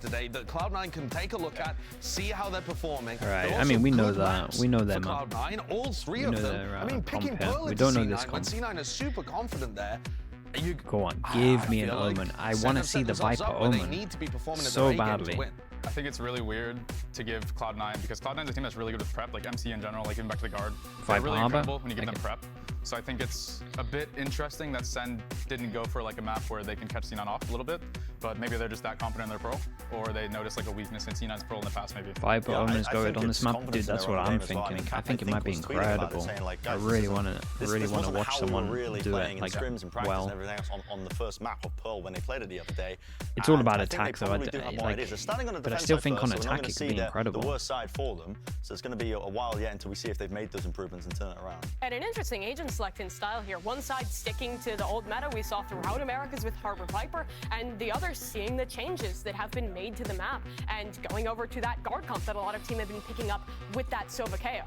today that Cloud9 can take a look at, see how they're performing. All right, I mean, we know that. We know them. Cloud9, all three of them. I mean, picking Pearl we into don't know C9 this when comp. C9 is super confident there. Go on, give me an Omen. I want to see the Viper Omen so badly. I think it's really weird to give Cloud9 because Cloud9 is a team that's really good with prep, like MC in general, like even back to the guard. They're really incredible when you give them prep. So I think it's a bit interesting that SEN didn't go for like a map where they can catch C9 off a little bit, but maybe they're just that confident in their Pearl, or they noticed like a weakness in C9's Pearl in the past maybe. Viper Omen's good on this map, dude. That's what I'm thinking. I think it might be incredible. I really want to watch someone do it like well. On the first map of Pearl when they played it the other day. It's all about attack, though. But I still think on attack it could be incredible. The worst side for them, so it's going to be a while yet until we see if they've made those improvements and turn it around. And an interesting agent selection style here. One side sticking to the old meta we saw throughout Americas with Harbor Viper, and the other seeing the changes that have been made to the map and going over to that guard comp that a lot of teams have been picking up with that Sova KO.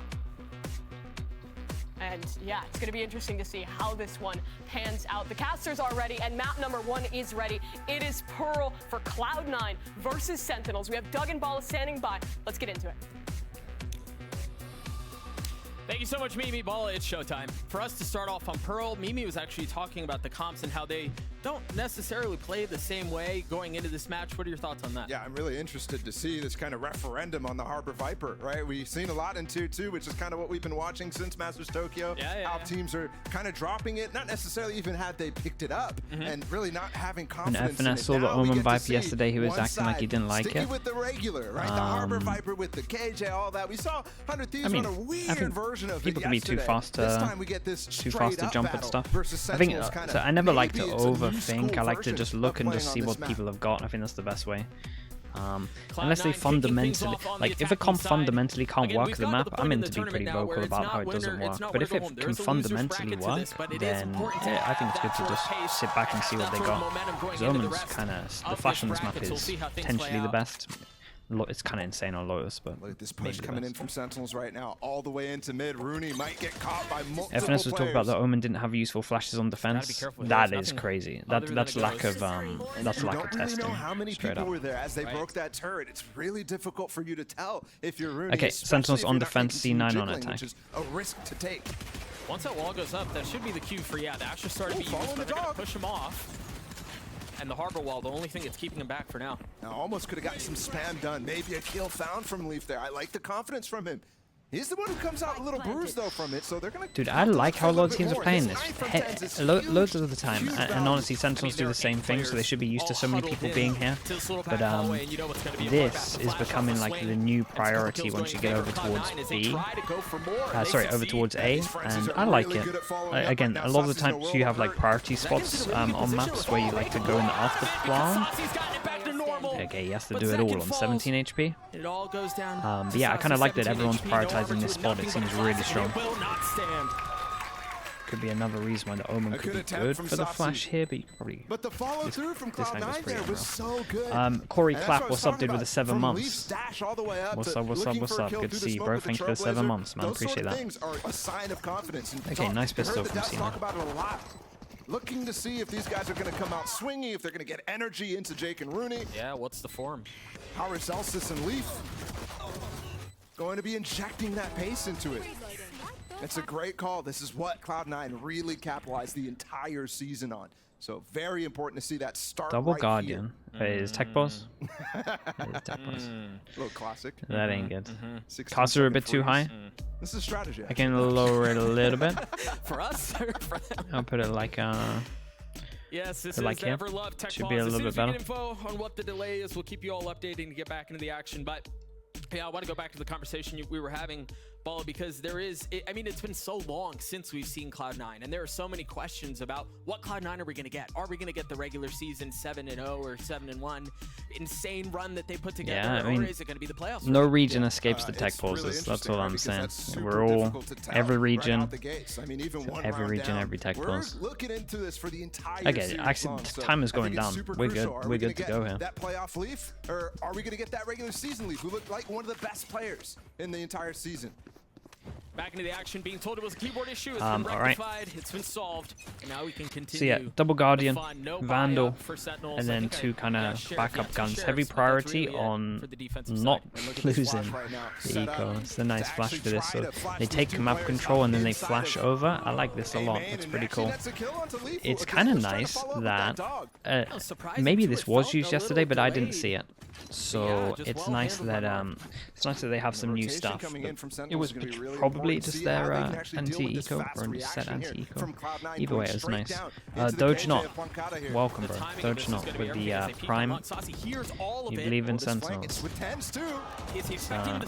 And yeah, it's going to be interesting to see how this one pans out. The casters are ready, and map number 1 is ready. It is Pearl for Cloud9 versus Sentinels. We have Doug and Bala standing by. Let's get into it. Thank you so much, Mimi. Bala, it's showtime. For us to start off on Pearl, Mimi was actually talking about the comps and how they don't necessarily play the same way going into this match. What are your thoughts on that? Yeah, I'm really interested to see this kind of referendum on the Harbor Viper, right? We've seen a lot in Tier 2, which is kind of what we've been watching since Masters Tokyo. How teams are kind of dropping it, not necessarily even had they picked it up, and really not having confidence in it. I saw the Omen Viper yesterday. He was acting like he didn't like it. With the regular, right? The Harbor Viper with the KJ, all that. We saw 100 Thieves on a weird version of people it can be too fast to jump at stuff. I think so. I never like to overthink. I like to just look and just see what people have got. I think that's the best way. Unless they fundamentally, like if a comp fundamentally can't work the map, I'm in to be pretty vocal about how it doesn't work. But if it can fundamentally work, then I think it's good to just sit back and see what they got. Because Omen's kind of, the flash on this map is potentially the best. It's kind of insane on Lotus, but look at this push coming in from Sentinels right now, all the way into mid. Rooney might get caught by multiple FNS was talking about the Omen didn't have useful flashes on defense. That is crazy. That's lack of testing. How many people were there as they broke that turret? It's really difficult for you to tell if you're Rooney. Okay, Sentinels on defense, C9 on attack. Which is a risk to take. Once that wall goes up, that should be the cue for the Asher started to be used, but they're gonna push him off. And the Harbor Wall, the only thing that's keeping him back for now. Now almost could have gotten some spam done. Maybe a kill found from Leaf there. I like the confidence from him. He's the one who comes out a little bruised though from it, so they're gonna. Dude, I like how a lot of teams are playing this. Loads of the time, and honestly, Sentinels do the same thing, so they should be used to so many people being here. But this is becoming like the new priority once you get over towards B. Over towards A, and I like it. Again, a lot of the times you have like priority spots on maps where you like to go in after plan. Okay, he has to do it all on 17 HP. It all goes down. But yeah, I kind of like that everyone's prioritizing this spot. It seems really strong. Could be another reason why the Omen could be good for the flash here, but you probably. But the follow through from Cloud9 there was so good. Corey Clapp, what's up, dude, with the 7 months? What's up? Good to see you, bro. Thanks for the 7 months, man. Appreciate that. Okay, nice pistol from Cena. Looking to see if these guys are going to come out swinging, if they're going to get energy into Jake and Rooney. Yeah, what's the form? Paracelsus and Leaf going to be injecting that pace into it. It's a great call. This is what Cloud9 really capitalized the entire season on. So very important to see that start. Double Guardian. Is Tech Boss? A little classic. That ain't good. Costs are a bit too high. This is strategy. I can lower it a little bit. For us or for them? I'll put it like yes, this like is Everlove Tech should be a little bit better. Info on what the delay is, we'll keep you all updated to get back into the action. But yeah, I want to go back to the conversation we were having, Ball, because there is, I mean, it's been so long since we've seen Cloud9, and there are so many questions about what Cloud9 are we going to get? Are we going to get the regular season 7-0 or 7-1 insane run that they put together, I mean, or is it going to be the playoffs? No region escapes the tech pauses. That's all I'm saying. We're all, every region, every tech pause. Okay, actually, time is going down. We're good. We're good to go here. That playoff Leaf, or are we going to get that regular season Leaf, who looked like one of the best players in the entire season? Back into the action, being told it was a keyboard issue. It's been rectified. It's been solved. And now we can continue. So yeah, double Guardian, Vandal, and then 2 kind of backup guns. Heavy priority on not losing the eco. It's a nice flash for this. So they take map control and then they flash over. I like this a lot. It's pretty cool. It's kind of nice that maybe this was used yesterday, but I didn't see it. So it's nice that they have some new stuff. It was probably just their anti-eco or just set anti-eco. Either way, it was nice. Doge Not, welcome, bro. Doge Not with the Prime. You believe in Sentinels.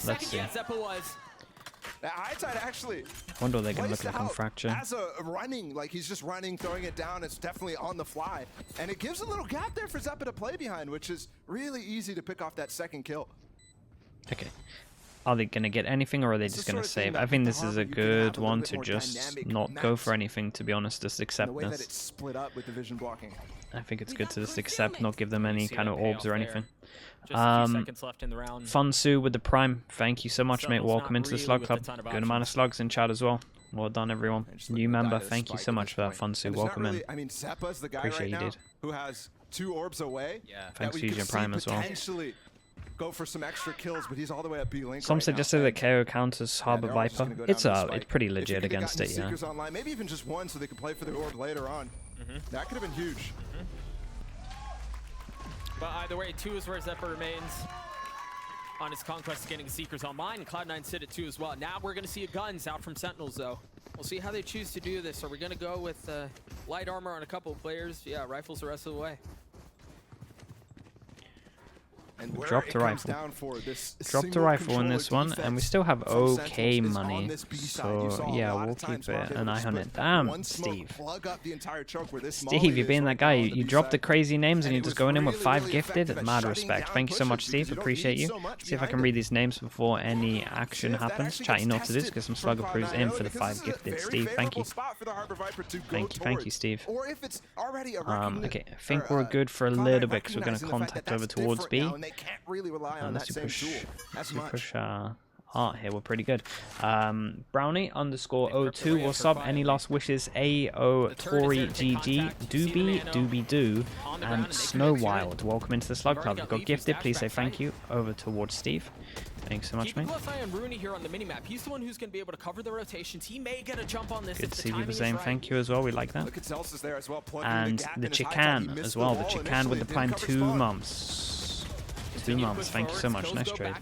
Let's see. Actually, I wonder what they're going to look like on Fracture. As a running, like he's just running, throwing it down. It's definitely on the fly. And it gives a little gap there for Zeppa to play behind, which is really easy to pick off that second kill. Okay. Are they going to get anything or are they just going to save? I think this is a good one to just not go for anything, to be honest, just accept this. I think it's good to just accept, not give them any kind of orbs or anything. Funsu with the Prime, thank you so much, mate. Welcome into the Slug Club. Good amount of slugs in chat as well. Well done, everyone. New member, thank you so much for that, Funsu. Welcome in. I mean, Zeppa's the guy Appreciate you, dude. Who has 2 orbs away. Yeah, thanks for using Prime as well. Go for some extra kills, but he's all the way at B-Link. Some suggested that KO counters Harbor Viper. It's pretty legit against it, yeah. Online, maybe even just 1 so they can play for the orb later on. That could have been huge. But either way, 2 is where Zeppa remains on his conquest of getting Seekers online. Cloud9 sit at 2 as well. Now we're going to see a guns out from Sentinels, though. We'll see how they choose to do this. Are we going to go with light armor on a couple of players? Yeah, rifles the rest of the way. Drop the rifle. Drop the rifle in this one, and we still have okay money. So yeah, we'll keep an eye on it. Damn, Steve. Steve, you're being that guy. You drop the crazy names and you're just going in with 5 gifted. Mad respect. Thank you so much, Steve. Appreciate you. See if I can read these names before any action happens. Chat, you know what to do. Get some slug approves in for the 5 gifted. Steve, thank you. Thank you, Steve. Okay, I think we're good for a little bit because we're going to contact over towards B. Unless you push Art here, we're pretty good. Brownie _02, what's up? Any last wishes? AO Tori GG, Doobie Doo, and Snow Wild. Welcome into the Slug Club. We've got gifted. Please say thank you over towards Steve. Thanks so much, mate. Here on the minimap. He's the one who's going to be able to cover the rotations. He may get a jump on this. Good to see you saying thank you as well. We like that. And the Chican as well. The Chican with the Prime 2 months. 2 months. Thank you so much. Nice trade.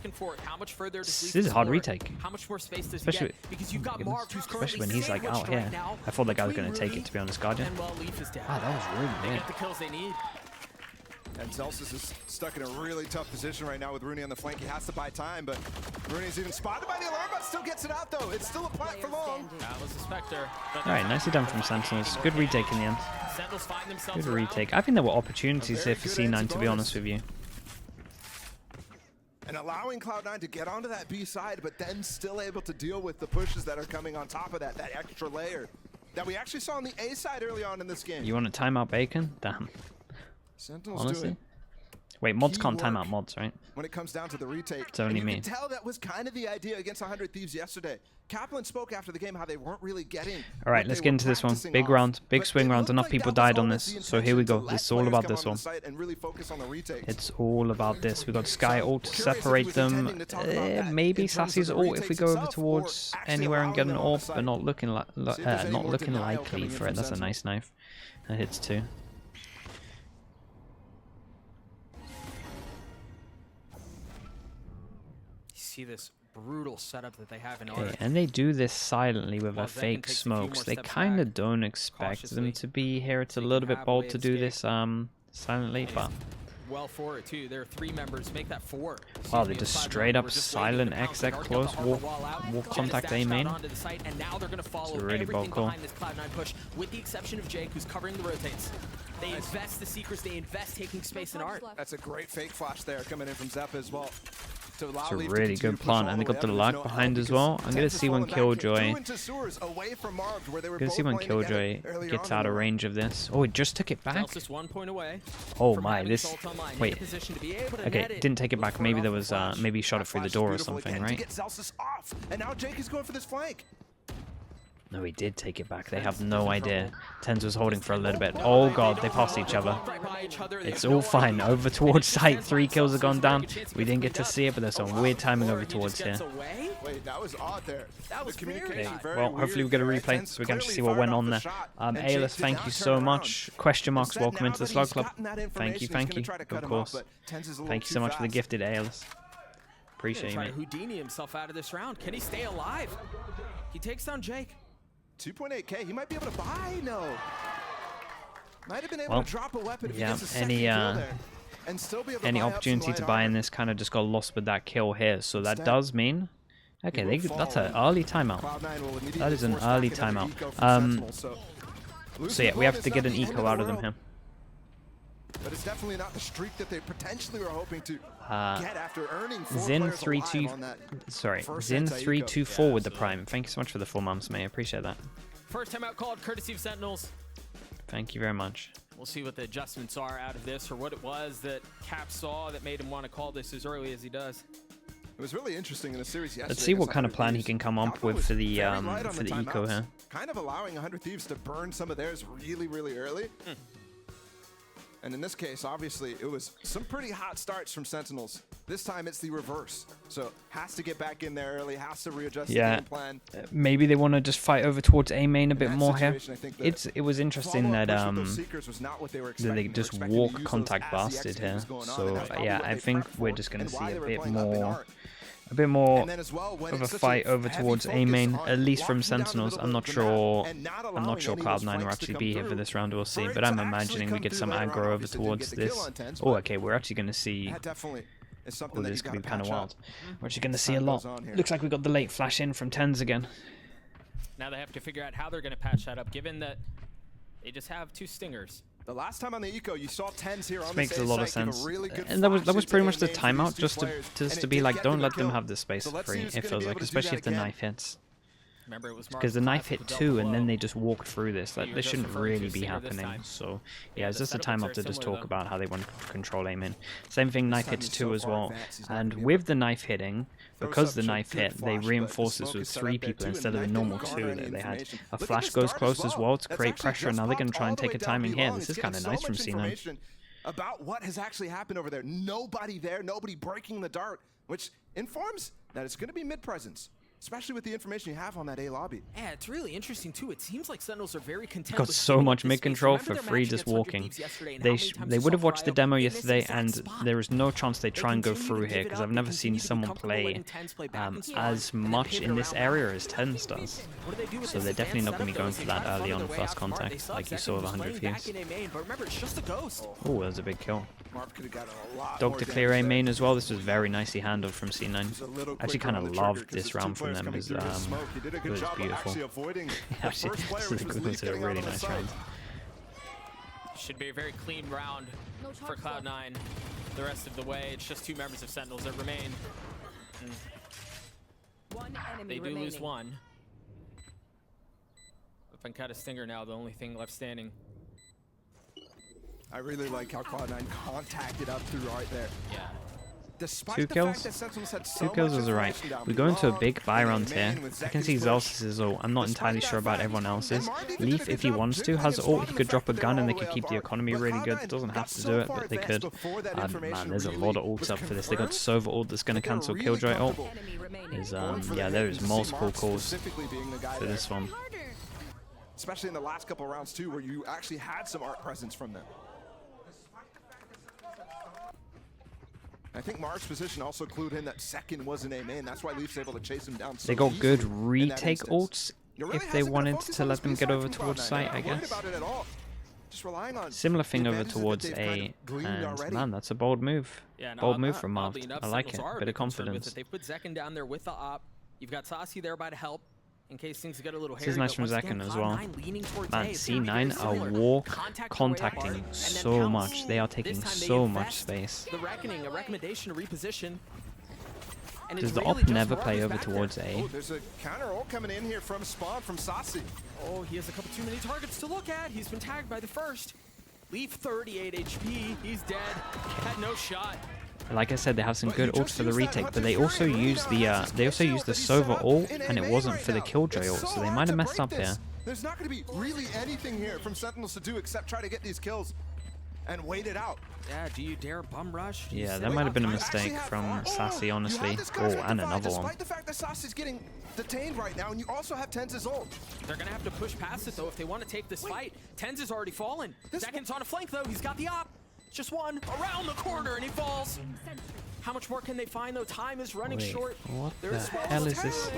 This is a hard retake. Especially when he's like out here. I thought the guy was going to take it, to be honest, Guardian. Wow, that was really weird. And Celsius is stuck in a really tough position right now with Rooney on the flank. He has to buy time, but Rooney's even spotted by the alarm bot. Still gets it out, though. It's still a plant for long. That was a Spectre. Alright, nicely done from Sentinels. Good retake in the end. Good retake. I think there were opportunities here for C9, to be honest with you. And allowing Cloud9 to get onto that B side, but then still able to deal with the pushes that are coming on top of that extra layer that we actually saw on the A side early on in this game. You want to time out Bacon? Damn. Honestly? Wait, mods can't time out mods, right? When it comes down to the retake, it's only me. You can tell that was kind of the idea against 100 Thieves yesterday. Kaplan spoke after the game how they weren't really getting. All right, let's get into this one. Big round, big swing round. Enough people died on this, so here we go. It's all about this one. It's all about this. We got Sky ult to separate them. Maybe Sassy's ult if we go over towards anywhere and get an orb, but not looking likely for it. That's a nice knife. That hits 2. See this brutal setup that they have in order. And they do this silently with their fake smokes. They kind of don't expect them to be here. It's a little bit bold to do this silently, but well for it too. There are 3 members. Make that 4. Wow, they just straight up silent exec close wall contact A main. It's a really bold call. With the exception of Jake, who's covering the rotates. They invest the secrets. They invest taking space in Art. That's a great fake flash there coming in from Zeppa as well. It's a really good plant, and they got the lag behind as well. I'm gonna see when Killjoy gets out of range of this. Oh, it just took it back. Oh my, this. Wait. Okay, didn't take it back. Maybe there was maybe he shot it through the door or something, right? And now Jake is going for this flank. No, he did take it back. They have no idea. Tens was holding for a little bit. Oh god, they passed each other. It's all fine. Over towards site. 3 kills have gone down. We didn't get to see it, but there's some weird timing over towards here. Wait, that was odd there. That was communication. Well, hopefully we get a replay so we can actually see what went on there. Aylis, thank you so much. Question marks, welcome into the Slug Club. Thank you, of course. Thank you so much for the gifted, Aylis. Appreciate you, mate. Houdini himself out of this round. Can he stay alive? He takes down Jake. 2.8k. He might be able to buy. No. Might have been able to drop a weapon if he gets a second kill there, and still be able to any opportunity to buy in this kind of just got lost with that kill here. So that does mean, okay, that's an early timeout. That is an early timeout. So yeah, we have to get an eco out of them here. But it's definitely not the streak that they potentially were hoping to get after earning Zin324 with the prime. Thank you so much for the 4 months, mate. I appreciate that. First time out called, courtesy of Sentinels. Thank you very much. We'll see what the adjustments are out of this, or what it was that Cap saw that made him want to call this as early as he does. It was really interesting in the series yesterday. Let's see what kind of plan he can come up with for the eco here. Kind of allowing 100 Thieves to burn some of theirs really, really early. And in this case, obviously, it was some pretty hot starts from Sentinels. This time, it's the reverse. So, has to get back in there early, has to readjust the game plan. Maybe they want to just fight over towards A main a bit more here. It was interesting that they just walk contact blasted here. So, yeah, I think we're just going to see a bit more of a fight over towards A main, at least from Sentinels. I'm not sure Cloud9 will actually be here for this round, we'll see, but I'm imagining we get some aggro over towards this. Oh, okay, we're actually going to see. Oh, this could be kind of wild. We're actually going to see a lot. Looks like we got the late flash in from Tens again. Now they have to figure out how they're going to patch that up, given that they just have 2 stingers. The last time on the eco, you saw Tens here on this makes a lot of sense, and that was pretty much the timeout, just to be like, don't let them have this space for free. It feels like, especially if the knife hits. Because the knife hit 2 and then they just walked through this. Like, this shouldn't really be happening. So yeah, it's just a time up to just talk about how they want to control aim in. Same thing, knife hits 2 as well. And with the knife hitting, because the knife hit, they reinforce this with 3 people instead of the normal 2 that they had. A flash goes close as well to create pressure, and now they're going to try and take a timing here. This is kind of nice from C9. About what has actually happened over there. Nobody there, nobody breaking the dark, which informs that it's going to be mid-presence. Especially with the information you have on that A lobby. Yeah, it's really interesting too. It seems like Sentinels are very content. Got so much mid control for free just walking. They would have watched the demo yesterday, and there is no chance they try and go through here, because I've never seen someone play as much in this area as Tens does. So they're definitely not going to be going for that early on first contact, like you saw with 100 views. Oh, that was a big kill. Dog to clear A main as well. This was very nicely handled from C9. Actually kind of loved this round from them. It was beautiful. Actually, this is a really nice round. Should be a very clean round for Cloud9 the rest of the way. It's just 2 members of Sentinels that remain. They do lose 1. If I can cut a stinger now, the only thing left standing. I really like how Cloud9 contacted up through right there. Yeah. Despite 2 kills? 2 kills was alright. We go into a big buy round here. I can see Zelsis' ult. I'm not entirely sure about everyone else's. Leaf, if he wants to, has ult. He could drop a gun and they could keep the economy really good. Doesn't have to do it, but they could. Man, there's a lot of ults up for this. They got Sova ult that's going to cancel Killjoy ult. Yeah, there is multiple calls for this one. Especially in the last couple of rounds too, where you actually had some art presence from them. I think Mark's position also clued in that second wasn't A main. That's why Leaf's able to chase him down so they got good retake ults if they wanted to let them get over towards site, I guess. Similar thing over towards A, and man, that's a bold move. Bold move from Mark. I like it. Bit of confidence. They put Zekken down there with the op. You've got Saucy there by to help. In case things get a little hairy. This is nice from Zekken as well. Man, C9 are walk contacting so much. They are taking so much space. The Reckoning, a recommendation to reposition. And Does it the really op just never runs play over back there. towards A? Oh, there's a counter ult coming in here from Spawn from Sassy. Oh, he has a couple too many targets to look at. He's been tagged by the first. Leaf 38 HP. He's dead. Had no shot. Like I said, they have some good ults for the retake, but they also use the Sova ult, and it wasn't for the Killjoy ult, so they might have messed up here. There's not going to be really anything here from Sentinels to do except try to get these kills and wait it out. Yeah, do you dare bum rush? Yeah, that might have been a mistake from Sassy, honestly. Oh, and another one. Despite the fact that Sassy's getting detained right now, and you also have Tenz's ult. They're going to have to push past it, though, if they want to take this fight. Tenz is already fallen. Seconds on a flank, though. He's got the op. Just one around the corner, and he falls. How much more can they find, though? Time is running short. What the hell is this?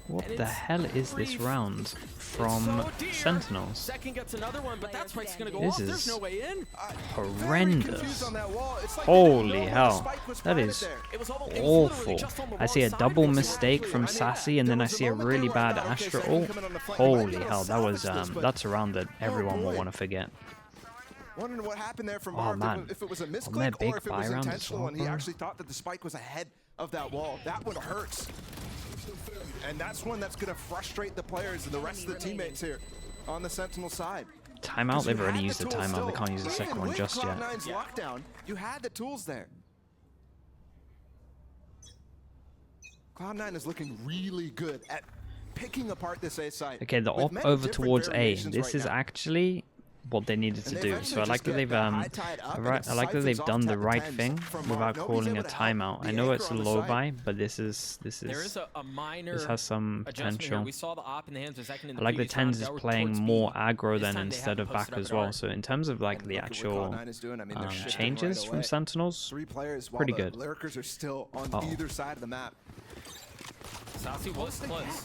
What the hell is this round from Sentinels? Second gets another one, but that spike's gonna go off. There's no way in. Horrendous. Holy hell. That is awful. I see a double mistake from Sassy, and then I see a really bad Astra ult. Holy hell, that was that's a round that everyone will want to forget. Wondering what happened there from Marv, if it was a misclick or if it was intentional, well, and he actually thought that the spike was ahead of that wall. That one hurts. And that's one that's going to frustrate the players and the rest of the teammates here on the Sentinel side. Timeout? They've already used the timeout. They can't use the second one just yet. Cloud9's lockdown, you had the tools there. Cloud9 is looking really good at picking apart this A site. Okay, the op over towards A. This is actually what they needed to do. So I like that they've done the right thing without calling a timeout. I know it's a low buy, but this has some potential. We saw the op in the hands of Zekin in the I like the Tenz is playing more aggro than instead of back as well. So in terms of like the actual changes from Sentinels, pretty good. Lurkers are still on either side of the map. Sassy was close.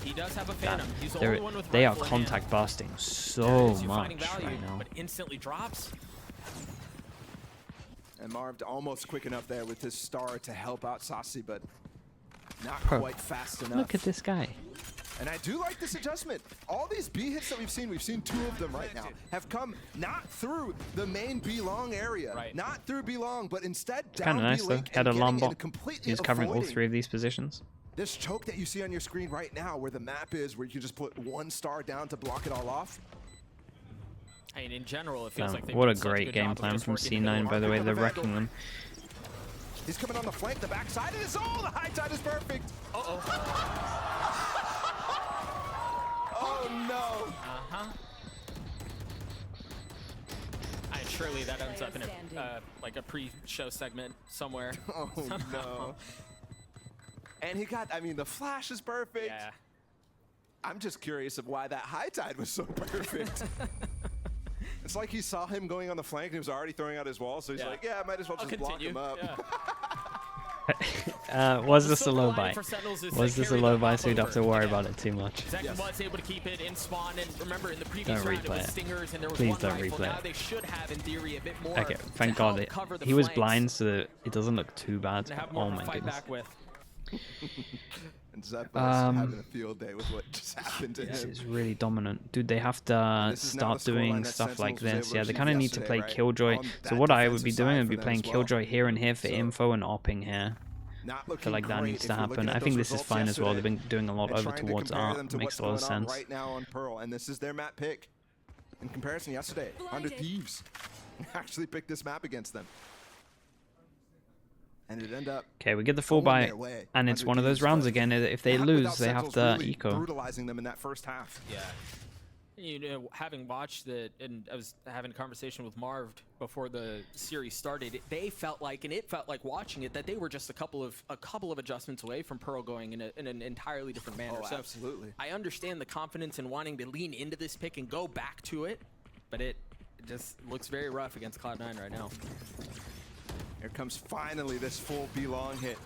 He does have a Phantom. He's the only one with they are rifle contact busting so much right now. But instantly drops. And Marv almost quick enough there with his star to help out Sassy, but not quite fast enough. Look at this guy. And I do like this adjustment. All these B hits that we've seen two of them right now, have come not through the main B long area, not through B long, but instead down kind of nice though. He had a long bot. He's covering all three of these positions. This choke that you see on your screen right now, where the map is, where you just put one star down to block it all off. I mean, in general, it feels like what a great game plan from C9, by the way. They're wrecking them. He's coming on the flank, the backside, and it's all the high tide is perfect. Uh-oh. Oh no. Surely that ends up in a like a pre-show segment somewhere. Oh no. And he got, I mean, the flash is perfect. Yeah. I'm just curious of why that high tide was so perfect. It's like he saw him going on the flank and he was already throwing out his wall, so he's like, yeah, I might as well just block him up. Yeah. Was this a low buy? Was this a low buy, so you don't have to worry about it too much? Zekin was able to keep it in spawn, and remember in the previous round it was Stingers, and there was Please one don't rifle. replay Now it. they should have, in theory, a bit more. Okay, thank God he was blind, so it doesn't look too bad. Oh my goodness. And Zep having a field day with what just happened to him. This is really dominant. Dude, they have to start doing stuff like this. Yeah, they kind of need to play Killjoy. So what I would be doing, I'd be playing Killjoy here and here for info and opping here. I feel like that needs to happen. I think this is fine as well. They've been doing a lot over towards art. Makes a lot of sense. Right now on Pearl, and this is their map pick. In comparison, yesterday, 100 Thieves actually picked this map against them. And it ended up. Okay, we get the full buy, and it's one of those rounds again. If they lose, they have to really eco. Brutalizing them in that first half. Yeah. You know, having watched it, and I was having a conversation with Marv before the series started, they felt like, and it felt like watching it, that they were just a couple of adjustments away from Pearl going in an entirely different manner. Oh, so absolutely. I understand the confidence in wanting to lean into this pick and go back to it, but it just looks very rough against Cloud9 right now. Here comes finally this full B-long hit.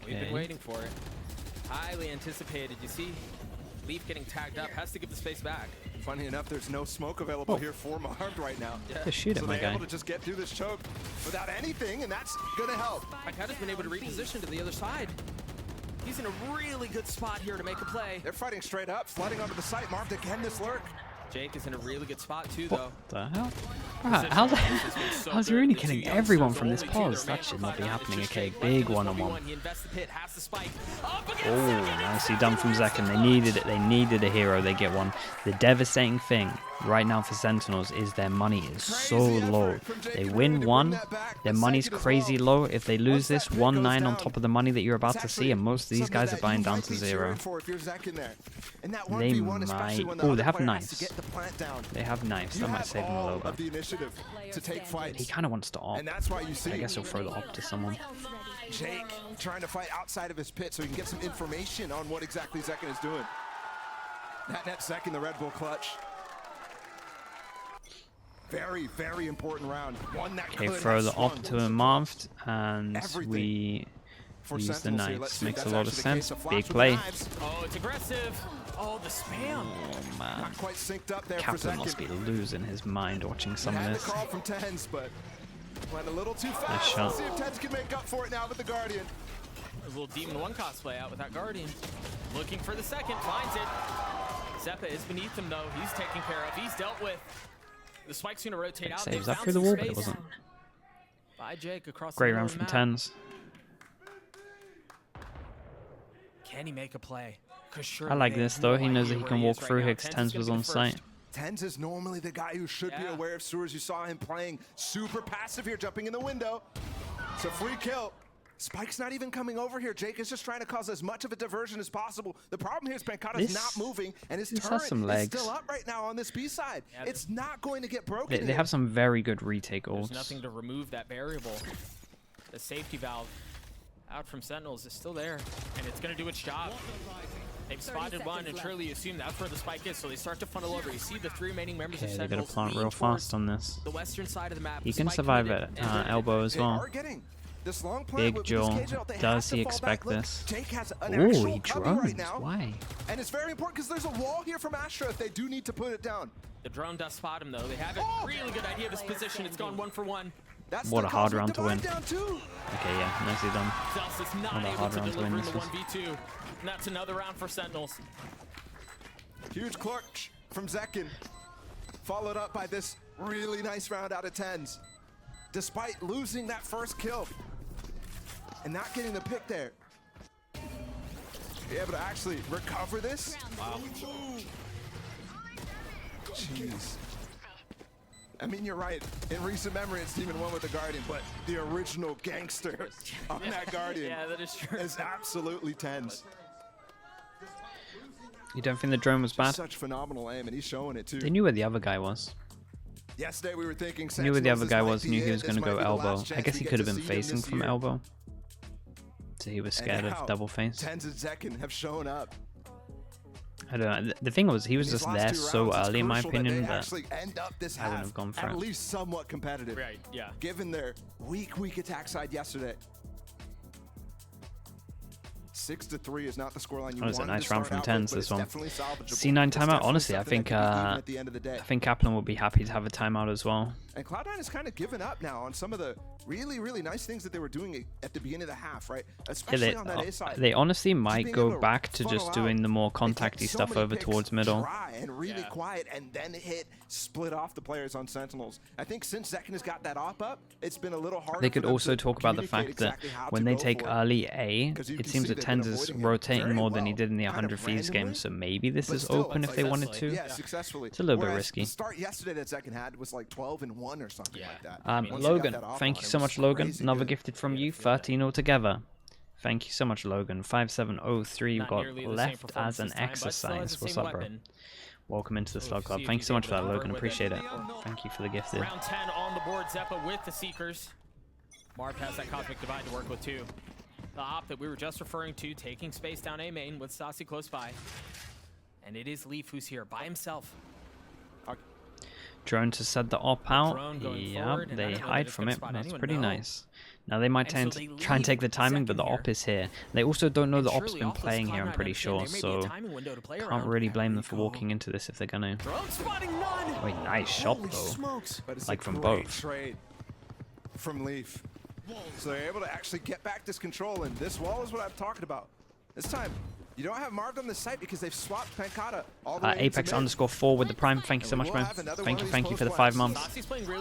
We've been waiting for it. Highly anticipated. You see Leaf getting tagged up, has to give the space back. Funny enough, there's no smoke available here for Marv right now. Yeah. Shoot at my guy. So they're able to just get through this choke without anything, and that's going to help. Paikata's been able to reposition to the other side. He's in a really good spot here to make a play. They're fighting straight up, flooding onto the site. Marv to end this lurk. Jake is in a really good spot too, though. What the hell? Right, how's Rooney killing everyone from this pause? That should not be happening, okay? Big one-on-one. Oh, nicely done from Zekken. They needed it. They needed a hero. They get one. The devastating thing right now for Sentinels is their money is so low. They win one, their money's crazy low. If they lose this, 1-9 on top of the money that you're about to see, and most of these guys are buying down to 0. They might... Oh, they have knives. They have knives. That might save them a little bit. He kind of wants to op. I guess he'll throw the op to someone. Jake trying to fight outside of his pit so he can get some information on what exactly Zekken is doing. That net Zekken, the Red Bull clutch. Very, very important round. One that okay, throw the op to a Marved, and we use the knights. Makes a lot of sense. Big play. Oh, it's aggressive. Oh, the spam. Oh, man. Not quite synced up there. Captain must be losing his mind watching some of this. Call from Tens, but went a little too fast. Nice shot. Let's see if Tens can make up for it now with the Guardian. A little Demon 1 cosplay out with that Guardian. Looking for the second, finds it. Zeppa is beneath him though. He's taken care of. He's dealt with. The spike's gonna rotate out. Saves up through the wall, but it wasn't. By Jake across Great the round from map. Tens. Can he make a play? I like this though. He knows that he can walk through here because Tens was on site. Tens is normally the guy who should be aware of sewers. You saw him playing super passive here, jumping in the window. It's a free kill. Spike's not even coming over here. Jake is just trying to cause as much of a diversion as possible. The problem here is Pancata's not moving, and his turret is still up right now on this B side. It's not going to get broken. They have some very good retake ults. There's nothing to remove that variable. The safety valve out from Sentinels is still there, and it's going to do its job. They've spotted one and surely assume that's where the spike is, so they start to funnel over. You see the 3 remaining members of Sentinels. They gotta plant real fast on this. The western side of the map. He can survive at elbow as well. Big Joel. Does he expect this? Oh, he drones. Why? And it's very important because there's a wall here from Astra if they do need to put it down. The drone does spot him though. They have a really good idea of his position. It's gone 1 for 1. What a hard round to win. Okay, yeah, nicely done. What a hard round to win this was. 1v2. And that's another round for Sentinels. Huge clutch from Zekken. Followed up by this really nice round out of Tens. Despite losing that first kill. And not getting the pick there. Be able to actually recover this? Wow. Jeez. I mean, you're right. In recent memory, it's Demon 1 with the Guardian, but the original gangster on that Guardian that is true. Is absolutely Tens. You don't think the drone was bad? Such phenomenal aim, and he's showing it too. They knew where the other guy was. Yesterday we were thinking knew where the other guy was, knew he was going to go elbow. I guess he could have been facing from elbow. So he was scared of double face. Tens and Zekken have shown up. I don't know. The thing was, he was just there so early, in my opinion, that I wouldn't have gone for it. At least somewhat competitive. Right, yeah. Given their weak attack side yesterday. 6-3 is not the scoreline you want. That was a nice round from Tens, this one. C9 timeout, honestly, I think Kaplan will be happy to have a timeout as well. And Cloud9 has kind of given up now on some of the really nice things that they were doing at the beginning of the half, right? Especially on that A side. They honestly might go back to just doing the more contacty stuff over towards middle. And really quiet, and then hit split off the players on Sentinels. I think since Zekken has got that op up, it's been a little harder. They could also talk about the fact that when they take early A, it seems that Tens is rotating more than he did in the 100 Thieves game, so maybe this is open if they wanted to. Yeah, successfully. It's a little bit risky. The start yesterday that Zekken had was like 12-1 or something like that. Logan, thank you so much, Logan. Another gifted from you, 13 altogether. Thank you so much, Logan. 5703 got left as an exercise. What's up, bro? Welcome into the Slug Club. Thank you so much for that, Logan. Appreciate it. Thank you for the gifted. Round 10 on the board. Zeppa with the Seekers. Marv has that Cosmic Divide to work with too. The op that we were just referring to, taking space down A main with Stassi close by. And it is Leaf who's here by himself. Drone to set the op out. Yeah, they hide from it. That's pretty nice. Now they might try and take the timing, but the op is here. They also don't know the op's been playing here, I'm pretty sure, so can't really blame them for walking into this if they're gonna. Wait, nice shot though. Like from both. Trade from Leaf. So they're able to actually get back this control, and this wall is what I'm talking about. This time, You don't have Marv on the site because they've swapped Pancata all the way Apex_4 with the Prime. Thank you so much, man. Thank you for the 5 months.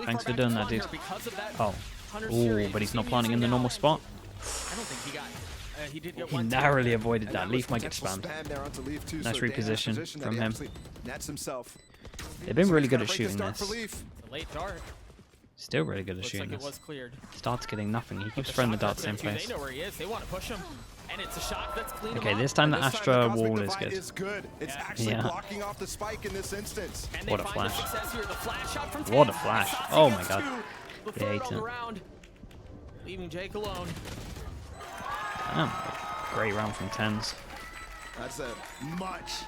Thanks for doing that, dude. Oh. Ooh, but he's not planting in the normal spot. I don't think he got. He did get He one. narrowly avoided that. Leaf might get spammed. Too, Nice reposition from him. Nets himself. They've been really good at shooting this. It's a late dart. Still really good at Looks shooting like this. it was cleared. Starts getting nothing. He keeps throwing the dart same They place. know where he is. They want to push him. And it's a shot that's clean. Okay, this time the Astra wall is good. It's actually blocking off the spike in this instance. What a flash. What a flash. Oh my god. They ate it. Leaving Jake alone. Damn. Great round from Tens. That's a much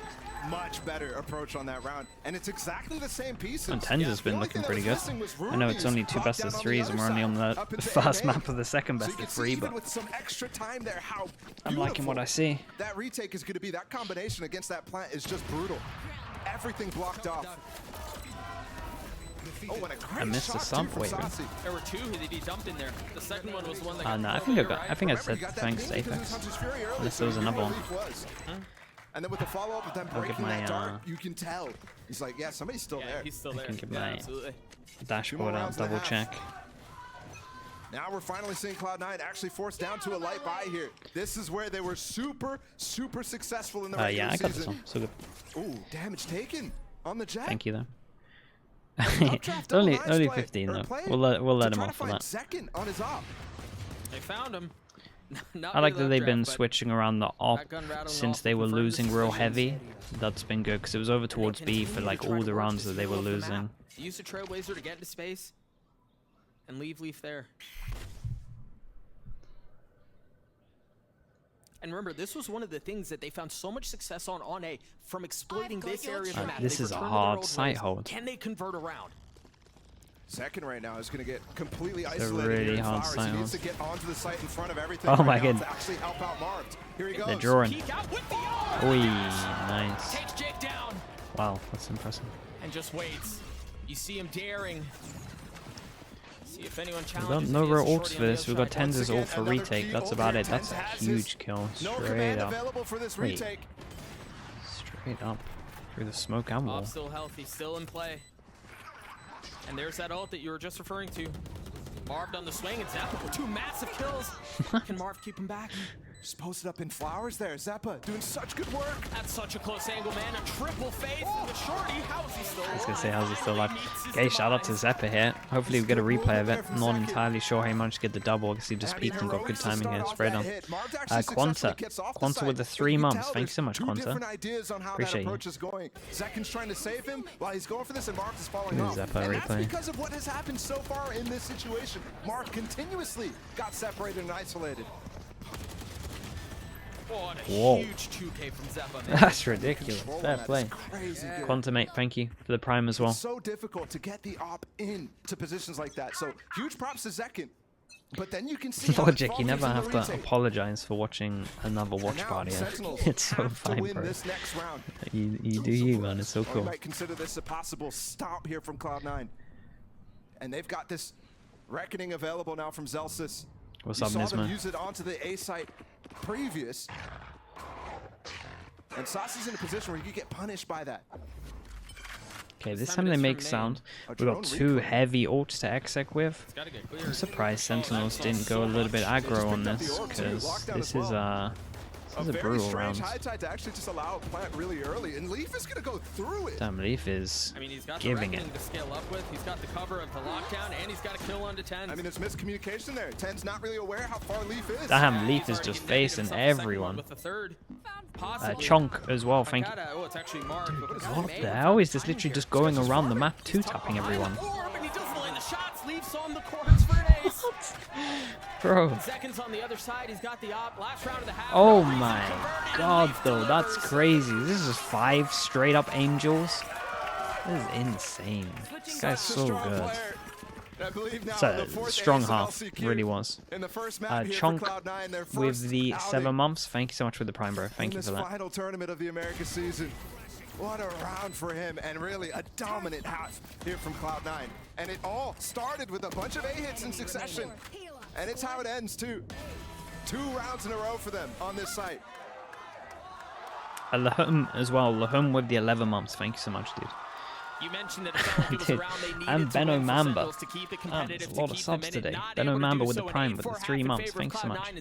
better approach on that round, and it's exactly the same pieces. And Tens has been looking pretty good. I know it's only 2 best of 3s, and we're only on the first map of the second best of 3, but with some extra time there, how I'm liking what I see. That retake is going to be. That combination against that plant is just brutal. Everything blocked off. Oh, and a great I missed the sub. Wait, there were 2 that he dumped in there. The second one was the one that. No, I think I said thanks to Apex. Unless there was another one. And then with the follow-up of them breaking that dart, you can tell. He's like, yeah, somebody's still there. He's still there. I can give my dashboard out, double check. Now we're finally seeing Cloud9 actually forced down to a light buy here. This is where they were super successful in the regular yeah, I got season. this one. So good. Ooh, damage taken on the jet. Thank you, though. It's only 15 though. We'll let him off for that. Second on his op. They found him. I like that they've been switching around the op since they were losing real heavy. That's been good because it was over towards B for like all the rounds that they were losing. Use the Trailblazer to get into space and leave Leaf there. And remember, this was one of the things that they found so much success on A, from exploiting this area of the map. This is a hard site hold. Can they convert around? Second right now is going to get completely isolated. They're really here hard Flowers. site He needs hold. to get onto the site in front of everything. Oh my now god. to actually help out Marv. Here he goes. They're drawing. Oi, Takes nice. Jake down. Wow, that's impressive. And just waits. You see him daring. See if anyone challenges. No real ults for this. We've got Tens ult for retake. That's about it. That's a huge kill. Straight up. Wait. Straight up. Through the smoke and wall. Still healthy, still in play. And there's that ult that you were just referring to. Marv on the swing and Zappa for 2 massive kills. Can Marv keep him back? Just posted up in flowers there. Zappa doing such good work. That's such a close angle, man. A triple face. And the shorty, how is he still alive? I was gonna say, how's he still alive? Okay, shout out to Zappa here. Hopefully we get a replay of it. Not entirely sure how he managed to get the double because he just peeked and got good timing here. Straight on. Quanta with the 3 months. Thanks so much, Quanta. Appreciate you. Zekin's trying to save him while he's going for this, and Marv is falling off. Zappa and replay. that's because of what has happened so far in this situation. Marv continuously got separated and isolated. Oh, and a Whoa. huge 2K from Zappa, man. That's ridiculous. Fair play. Crazy good. Quanta, mate, thank you for the prime as well. It's so difficult to get the op in to positions like that. So huge props to Zekin. But then you can see Logic, you never have to apologize for watching another watch party. It's so fine, bro. You do you, man. It's so cool. You might consider this a possible stop here from Cloud9. And they've got this Reckoning available now from Zelsis. What's you up, saw Nisma? them use it onto the A site previous. And Sauce is in a position where he could get punished by that. Okay, this time they make sound. We got 2 heavy ults to exec with. I'm surprised Sentinels didn't go a little bit aggro on this, because this is a brutal round. High tide to actually just allow a plant really early, and Leaf is gonna go through it. Damn, Leaf is he's got giving the it. to scale up with. He's got the cover of the lockdown, and he's got a kill onto 10. I mean, there's miscommunication there. 10's not really aware how far Leaf is. Damn, Leaf is just facing everyone. With the third, Chunk as well, thank you. Oh, it's actually Mark. What the hell is this? Literally just going around the map, 2-tapping everyone. And he doesn't land the shots. Leaf's on the courts for an ace. Bro. Seconds on the other side. He's got the op. Last round of the half. Oh my god, though. That's crazy. This is 5 straight up angels. This is insane. This guy's so good. It's a strong half, really was. Chunk with the 7 months. Thank you so much for the prime, bro. Thank you for that. Final tournament of the Americas season. What a round for him, and really a dominant half here from Cloud9. And it all started with a bunch of A hits in succession. And it's how it ends, too. 2 rounds in a row for them on this site. Lahum as well. Lahum with the 11 months. Thank you so much, dude. You mentioned that if was around, they needed and Benno Mamba. To keep it There's a lot of subs today. Benno Mamba with the prime with the 3 months. Thanks so much.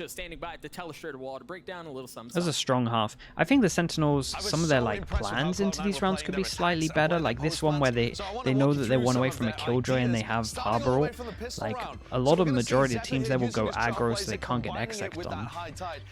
Standing by at the telestrator wall to break down a little something. That's a strong half. I think the Sentinels, some of their like plans into these rounds could be slightly better. Like this one where they know that they're one away from a Killjoy and they have Harbor ult. Like a lot of majority of teams there will go aggro so they can't get XX on.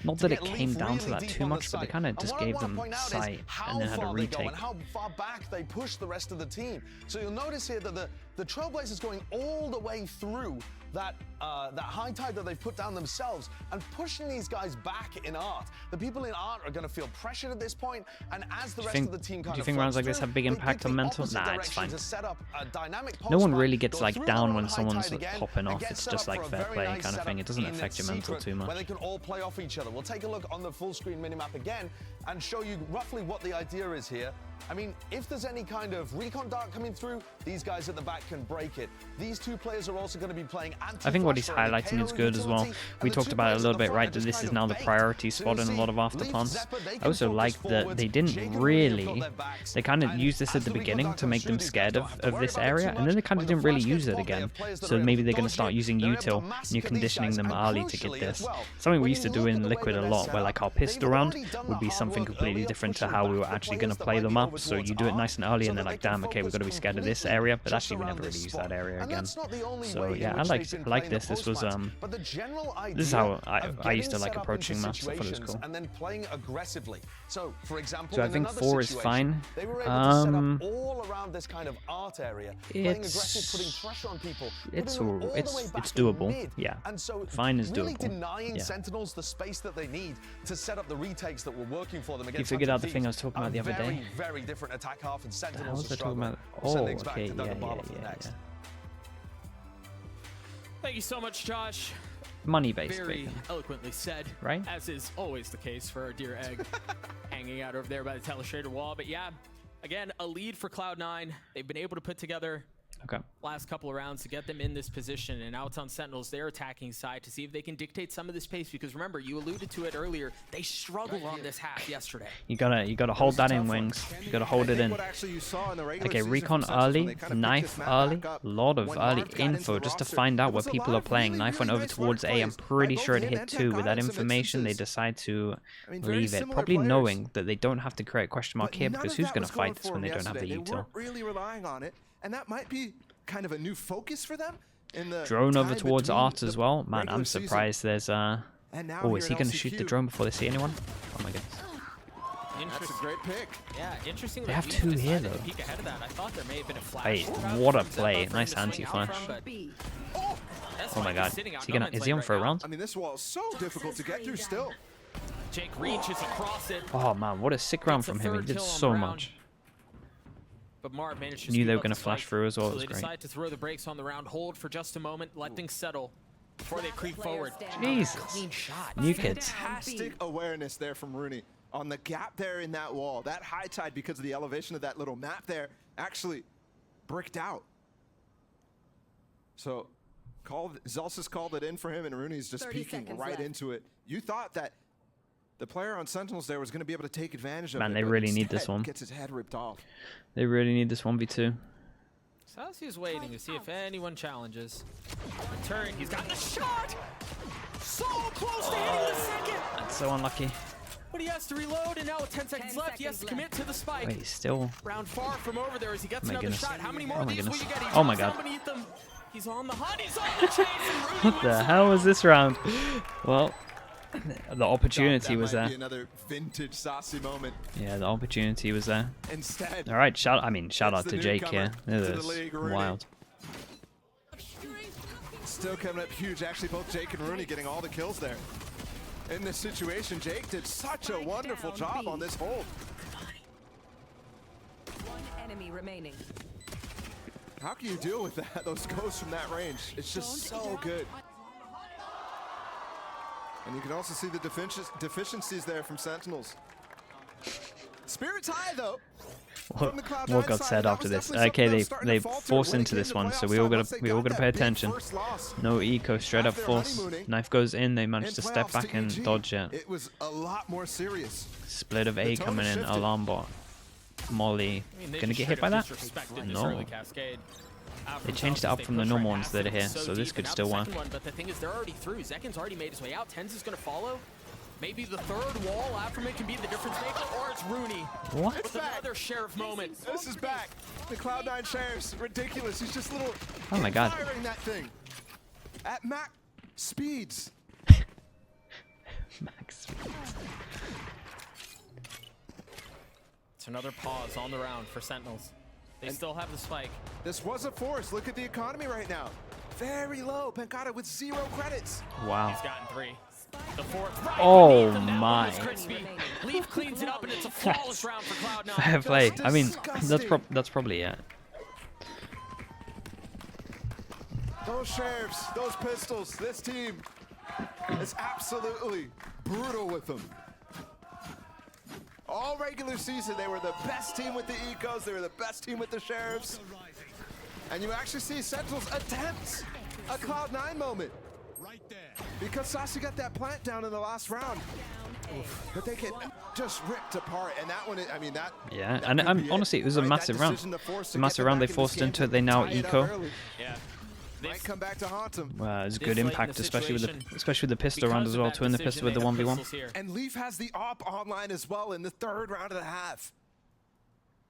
Not that it came down to that too much, but they kind of just gave them sight and then had a retake. How far back they pushed the rest of the team. So you'll notice here that the Trailblazers going all the way through that high tide that they've put down themselves and pushing these guys back in art. The people in art are going to feel pressured at this point, and as the rest of the team do you think rounds like this have big impact on mental? Nah, it's fine. No one really gets like down when someone's popping off. It's just like fair play kind of thing. It doesn't affect your mental too much. Where they can all play off each other. We'll take a look on the full screen minimap again and show you roughly what the idea is here. I mean, if there's any kind of recon dart coming through, these guys at the back can break it. These two players are also going to be playing I think what he's highlighting is good as well. We talked about it a little bit, right, that this is now the priority spot in a lot of after plans. I also like that they didn't really, they kind of used this at the beginning to make them scared of this area, and then they kind of didn't really use it again. So maybe they're going to start using util, and you're conditioning them early to get this. Something we used to do in Liquid a lot, where like our pistol round would be something completely different to how we were actually going to play them up. So you do it nice and early, and they're like, damn, okay, we've got to be scared of this area, but actually we never really used that area again. So yeah, I like this. This was this is how I used to like approaching maps. I thought it was cool. And then playing aggressively. So for example, I think 4 is fine. They were able to set up all around this kind of art area, playing aggressive, putting pressure on people. It's doable. Yeah. And so fine is really doable. Denying Sentinels the space that they need to set up the retakes that were working for them against. You figured out the thing I was talking about the other day. Very different attack half, and Sentinels are struggling. Oh, okay, yeah. Thank you so much, Josh. Money-based. Very eloquently said, right? As is always the case for our dear Egg, hanging out over there by the telestrator wall. But yeah, again, a lead for Cloud9. They've been able to put together last couple of rounds to get them in this position, and now it's on Sentinels, their attacking side, to see if they can dictate some of this pace, because remember, you alluded to it earlier, they struggled on this half yesterday. You gotta hold that in, Wings. You gotta hold it in. Okay, recon early, knife early, a lot of early info just to find out where people are playing. Knife went over towards A. I'm pretty sure it hit 2. With that information, they decide to leave it, probably knowing that they don't have to create a question mark here, because who's gonna fight this when they don't have the util? Really relying on it. And that might be kind of a new focus for them. In the drone over towards Art as well. Man, I'm surprised there's oh, is he going to shoot the drone before they see anyone? Oh my goodness. That's a great pick. Yeah, interesting. They have 2 here though. Peek ahead of that. I thought there may have been a flash. Wait, what a play. Nice anti-flash. Oh my god. Is he on for a round? I mean, this wall is so difficult to get through still. Jake reaches across it. Oh man, what a sick round from him. He did so much. But Marv managed to knew they were going to flash through as well. So it was they decide to throw the brakes on the round, hold for just a moment, let things settle before they creep forward. Jesus. New kids. Fantastic awareness there from Rooney on the gap there in that wall. That high tide, because of the elevation of that little map there, actually bricked out. So Zelsis called it in for him, and Rooney's just peeking right into it. You thought that the player on Sentinels there was going to be able to take advantage of it. Man, they really need this one. Gets his head ripped off. They really need this 1v2. Celsius waiting to see if anyone challenges. Return, he's got the shot! So close to hitting the second! That's so unlucky. But he has to reload, and now with 10 seconds left, he has to commit to the spike. Wait, he's still... Round far from over there as he gets another shot. How many more of these will you get? Oh my god. He's on the hunt, he's on the chase! What the hell was this round? Well... The opportunity was there. Another vintage saucy moment. Yeah, the opportunity was there. Instead, all right, shout out to Jake here. It was wild. Still coming up huge. Actually, both Jake and Rooney getting all the kills there. In this situation, Jake did such a wonderful job on this hold. 1 enemy remaining. How can you deal with that? Those ghosts from that range. It's just so good. And you can also see the deficiencies there from Sentinels. Spirit's high, though. What got said after this? Okay, they force into this one, so we all gotta pay attention. No eco, straight up force. Knife goes in. They manage to step back and dodge it. It was a lot more serious. Split of A coming in. Alarm bot. Molly gonna get hit by that? No. They changed it up from the normal ones that are here, so this could still work. But the thing is, they're already through. Zekken's already made his way out. Tens is gonna follow. Maybe the third wall Afterman can be the difference maker, or it's Rooney. What? With another Sheriff moment. This is back. The Cloud9 Sheriff's ridiculous. He's just little. Oh my God. Firing that thing at max speeds. Max speeds. It's another pause on the round for Sentinels. They still have the spike. This was a force. Look at the economy right now. Very low. Pancata with 0 credits. Wow. He's gotten 3. The fourth. Right oh my. Leaf cleans it up and it's a flawless round for Cloud9. Fair play. I mean, that's probably it. Those Sheriffs, those pistols, this team is absolutely brutal with them. All regular season, they were the best team with the Ecos. They were the best team with the Sheriffs. And you actually see Sentinels attempt a Cloud9 moment. Because Saucy got that plant down in the last round. But they get just ripped apart. And that one, I mean, that. Yeah, and honestly, it was a massive round. It's a massive round they forced into it. They now eco. Yeah. Might come back to haunt him. Well, it's good impact, especially with the pistol round as well. Two in the pistol with the 1v1. And Leaf has the op online as well in the third round of the half.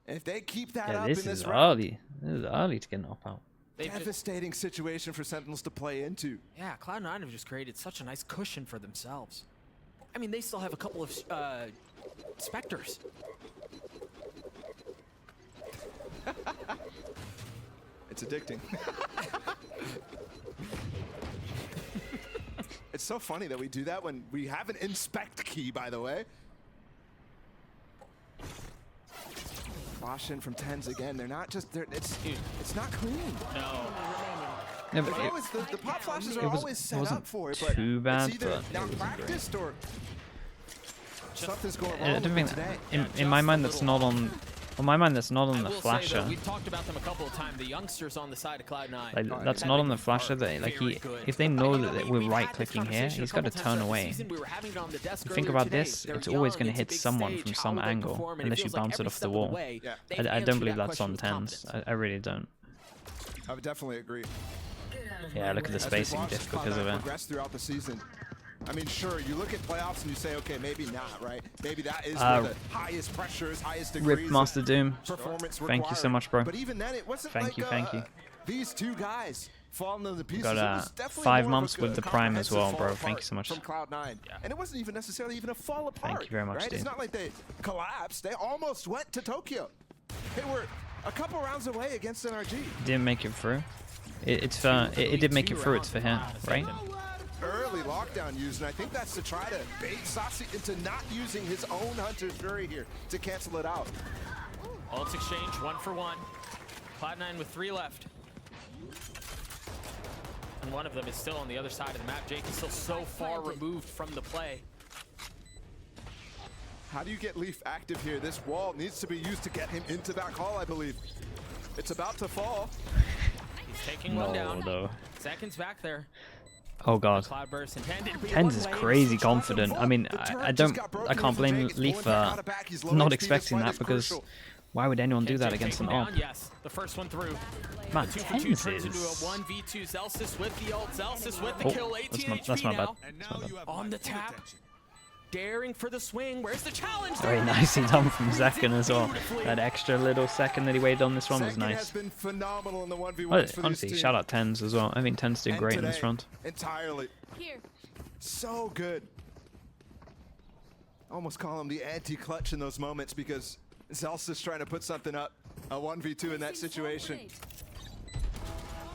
And if they keep that up in this round, early. This is early to get an op out. Devastating situation for Sentinels to play into. Yeah, Cloud9 have just created such a nice cushion for themselves. I mean, they still have a couple of Spectres. It's addicting. It's so funny that we do that when we have an inspect key, by the way. Flash in from Tens again. They're not just, it's not clean. No. Yeah, but the pop flashes are always set up for it, but too bad, it's either but not practiced or something's going wrong I don't think today. in my mind that's not on. On my mind, that's not on the flasher. We've talked about them a couple of times. The youngsters on the side of Cloud9. Like, that's not on the flasher. That like if they know that we're right-clicking here, he's got to turn away. Think about this: it's always going to hit someone from some angle, unless you bounce it off the wall. I don't believe that's on Tens. I really don't. I would definitely agree. Yeah, look at the spacing diff because of it. Progress throughout the season. I mean, sure, you look at playoffs and you say, okay, maybe not, right? Maybe that is where the highest pressures, highest degrees Rip Master Doom. Performance thank you so much, bro. But even then, it wasn't thank you. These two guys falling into the pieces. Got 5 months with the Prime as well, bro. Thank you so much. From Cloud9. Yeah. And it wasn't even necessarily even a fall apart. Thank you very much, right? dude. It's not like they collapsed. They almost went to Tokyo. They were a couple rounds away against NRG. Didn't make it through. It did make it through. It's for him, right? Early lockdown used, and I think that's to try to bait Saucy into not using his own Hunter's Fury here to cancel it out. Ults exchange 1 for 1. Cloud9 with 3 left. And one of them is still on the other side of the map. Jake is still so far removed from the play. How do you get Leaf active here? This wall needs to be used to get him into that call, I believe. It's about to fall. He's taking one down. No. Seconds back there. Oh god. Tens is crazy confident. I mean, I can't blame Leaf for not expecting that, because why would anyone do that against an op? Yes, the first one through. Man, Tens is. 1v2 Zelsis with the ult, Zelsis with the kill, 18 that's my bad. On the tap. Daring for the swing. Where's the challenge? Very nicely done from Zekken as well. That extra little second that he waited on this one was nice. Has been phenomenal in the 1v1s for honestly, shout out Tens as well. I think Tens did great in this round. Entirely. Here. So good. Almost call him the anti-clutch in those moments, because Zelsis trying to put something up, a 1v2 in that situation.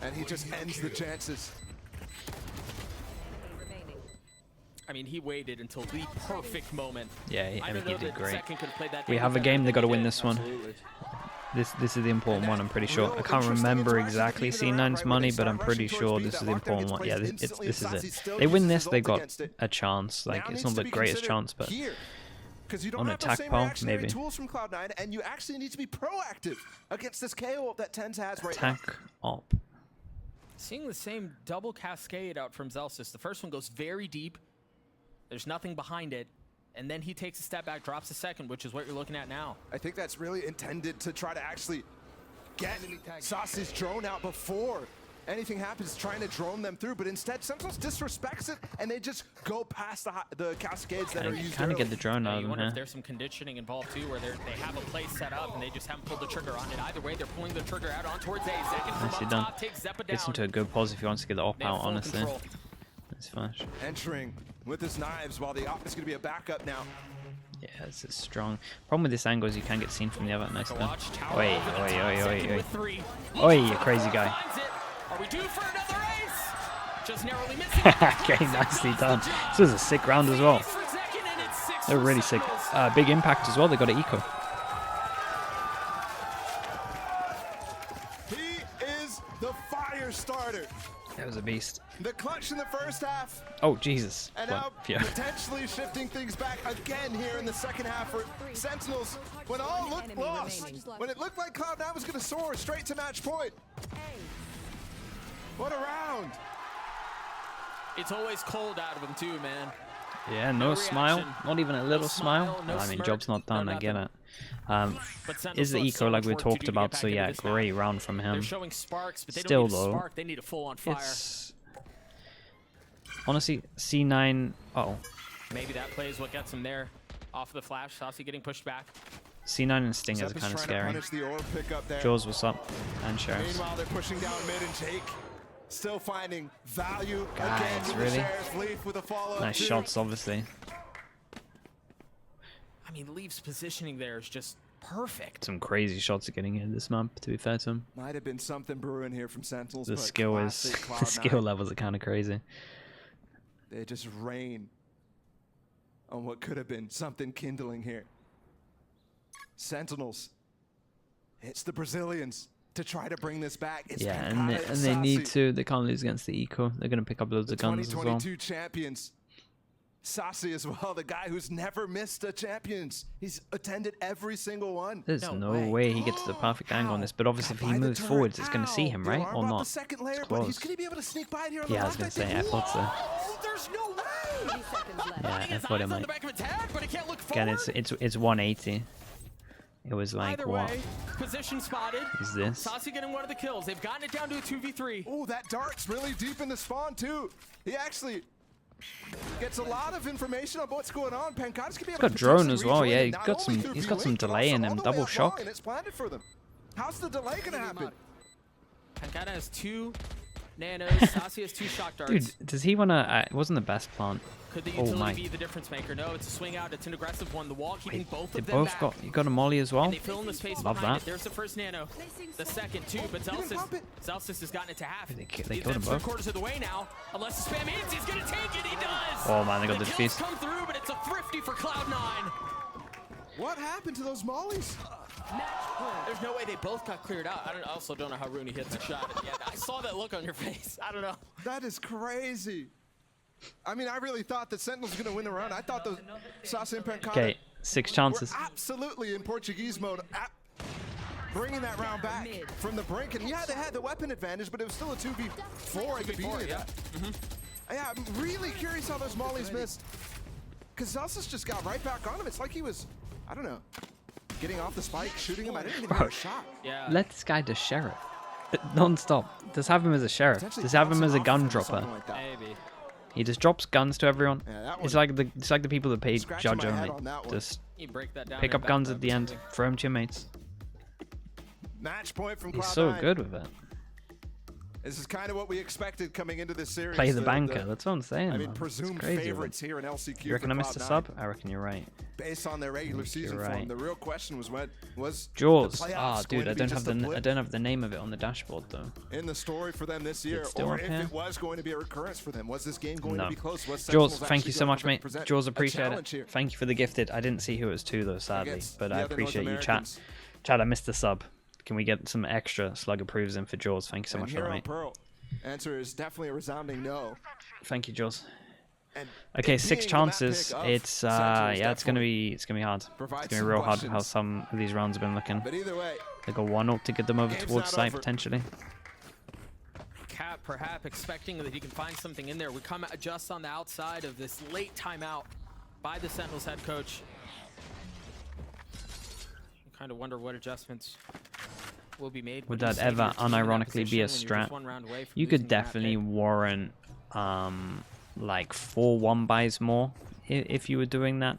And he just ends the chances. I mean, he waited until the perfect moment. Yeah, I mean, he did great. We have a game, they got to win this one. This is the important one, I'm pretty sure. I can't remember exactly C9's money, but I'm pretty sure this is the important one. Yeah, this is it. They win this, they got a chance. Like, it's not the greatest chance, but Because you don't have the same reactionary tools from Cloud9, and you actually need to be proactive against this KO that TenZ has right now. Attack op. Seeing the same double cascade out from Zellsis. The first one goes very deep. There's nothing behind it. And then he takes a step back, drops a second, which is what you're looking at now. I think that's really intended to try to actually get Saucy's drone out before anything happens, trying to drone them through. But instead, Sentinels disrespects it, and they just go past the cascades that are used kind of get the drone out of them. here. If there's some conditioning involved too, where they have a play set up and they just haven't pulled the trigger on it. Either way, they're pulling the trigger out on towards A. Second from up top, takes Zeppa down. Gets into a good pause if he wants to get the op out, honestly. Nice flash. Entering with his knives while the op is going to be a backup now. Yeah, this is strong. Problem with this angle is you can't get seen from the other. Nice done. Oi, oi, oi, oi, oi. Oi, you crazy guy. Are we due for another ace? Just narrowly missing. Okay, nicely done. This was a sick round as well. They're really sick. Big impact as well. They got an eco. He is the fire starter. That was a beast. The clutch in the first half. Oh, Jesus. And now potentially shifting things back again here in the second half for Sentinels. When all looked lost, when it looked like Cloud9 was going to soar straight to match point. What a round. It's always cold out of him too, man. Yeah, no smile. Not even a little smile. I mean, job's not done, I get it. Is the eco like we talked about, so yeah, great round from him. Still though, it's honestly C9. Maybe that play is what gets him there. Off the flash, Saucy getting pushed back. C9 and Stingers are kind of scary. Jaws, what's up? And Sheriff. Meanwhile, they're pushing down mid, and Jake still finding value guys, again. Really? Leaf with a follow-up nice shots, obviously. I mean, Leaf's positioning there is just perfect. Some crazy shots are getting in this map, to be fair to him. Might have been something brewing here from Sentinels. The skill is the skill levels are kind of crazy. They just rain on what could have been something kindling here. Sentinels. It's the Brazilians to try to bring this back. It's and they need to. They can't lose against the eco. They're going to pick up loads of guns as well. 2022 champions. Saucy as well, the guy who's never missed a champions. He's attended every single one. There's no way he gets the perfect angle on this, but obviously if he moves forwards, it's going to see him, right? Or not? It's close. He's going to be able to sneak by here on I was going to say, I thought so. There's no way. Yeah, I thought it might. Again, it's 180. It was like, what position spotted. Is this? Saucy getting one of the kills. They've gotten it down to a 2v3. Oh, that dart's really deep in the spawn too. He actually gets a lot of information on what's going on. Pancada's gonna be able to drone as well. Yeah, he's got some delay in him. Double shock. And it's planted for them. How's the delay gonna happen? Pancada has 2 nanos. Saucy has 2 shock darts. Dude, does he wanna? It wasn't the best plant. Could the utility be the difference maker? No, it's a swing out. It's an aggressive one. The wall keeping both of them both back. got. You got a molly as well. And they fill in the space behind it. There's the first nano. The second too, but Zellsis has gotten it to half. They killed him both. 3/4 of the way now. Unless the spam hits, he's gonna take it. He does. Oh man, they got the defeat. Come through, but it's a thrifty for Cloud9. What happened to those mollies? There's no way they both got cleared out. I also don't know how Rooney hit the shot. Yeah, I saw that look on your face. I don't know. That is crazy. I mean, I really thought that Sentinel's going to win the round. I thought the Saucy and Pancada. Okay, 6 chances. Absolutely in Portuguese mode, bringing that round back from the brink. And yeah, they had the weapon advantage, but it was still a 2v4 at the beginning. Yeah, I'm really curious how those mollies missed. Because Zellsis just got right back on him. It's like he was, I don't know, getting off the spike, shooting him. I didn't even hear a shot. Yeah. Let this guy the sheriff. Non-stop. Just have him as a sheriff. Just have him as a gun dropper. Maybe. He just drops guns to everyone. Yeah, it's like the people that pay Judge only. Just pick up guns at the end, throw them to your mates. Match point from He's so good with it. This is kind of what we expected coming into this series. Play the banker. That's what I'm saying. I mean, presumed favorites here in LCQ. You reckon I missed a sub? I reckon you're right. Based on their regular season form, the real question was what was Jaws. Ah, dude, I don't have the name of it on the dashboard though. In the story for them this year, or if it was going to be a recurrence for them, was this game going to be close? Jaws, thank you so much, mate. Jaws, appreciate it. Thank you for the gifted. I didn't see who it was to though, sadly, but I appreciate you, chat. Chat, I missed the sub. Can we get some extra slug approves in for Jaws? Thank you so much for that, mate. Pearl. Answer is definitely a resounding no. Thank you, Jules. Okay, 6 chances. It's yeah, it's gonna be hard. It's gonna be real hard how some of these rounds have been looking. They got 1-0 to get them over towards site potentially. Cat perhaps expecting that he can find something in there. We come just on the outside of this late timeout by the Sentinels head coach. I kind of wonder what adjustments will be made. Would that ever unironically be a strat? You could definitely warrant like 4 1-buys more if you were doing that.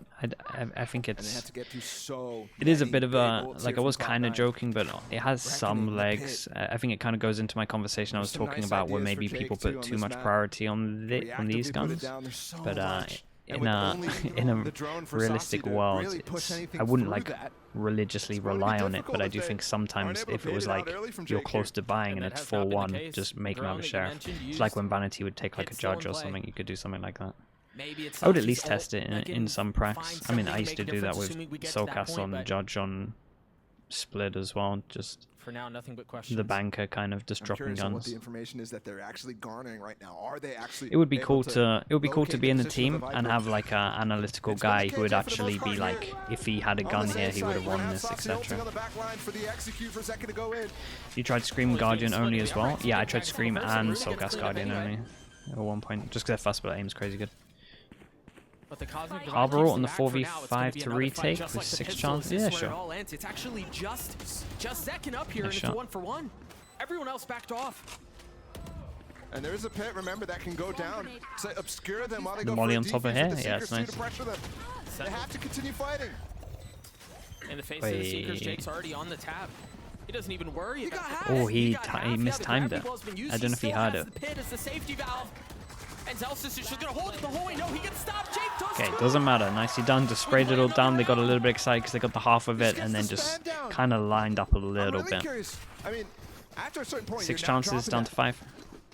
I think it is a bit of a, like, I was kind of joking, but it has some legs. I think it kind of goes into my conversation I was talking about where maybe people put too much priority on these guns, but in a realistic world, I wouldn't like religiously rely on it, but I do think sometimes if it was like you're close to buying and it's 4-1, just make him have a sheriff. It's like when Vanity would take like a judge or something, you could do something like that. I would at least test it in some pracs. I mean, I used to do that with Soulcast on Judge on Split as well, just for now, nothing but questions. The banker kind of just dropping guns. What the information is that they're actually garnering right now. Are they actually? It would be cool to be in the team and have like an analytical guy who would actually be like, if he had a gun here, he would have won this, etc. You tried Scream Guardian only as well? Yeah, I tried Scream and Soulcast Guardian only at one point, just because their fast but aim's crazy good. Harbor on the 4v5 to retake with 6 chances. Yeah, sure. It's actually just second up here, and it's 1-for-1. Everyone else backed off. And there is a pit, remember, that can go down to obscure them while they go for molly on top of here. Yeah, it's nice. They have to continue fighting. In the face of the Seekers, Jake's already on the tab. He doesn't even worry about it. Oh, he mistimed it. I don't know if he heard it. And Zelsis is just gonna hold it the whole way. No, he gets stopped. Jake does okay, doesn't matter. Nicely done. Just sprayed it all down. They got a little bit excited because they got the half of it, and then just kind of lined up a little bit. I mean, after a certain point, 6 chances down to 5.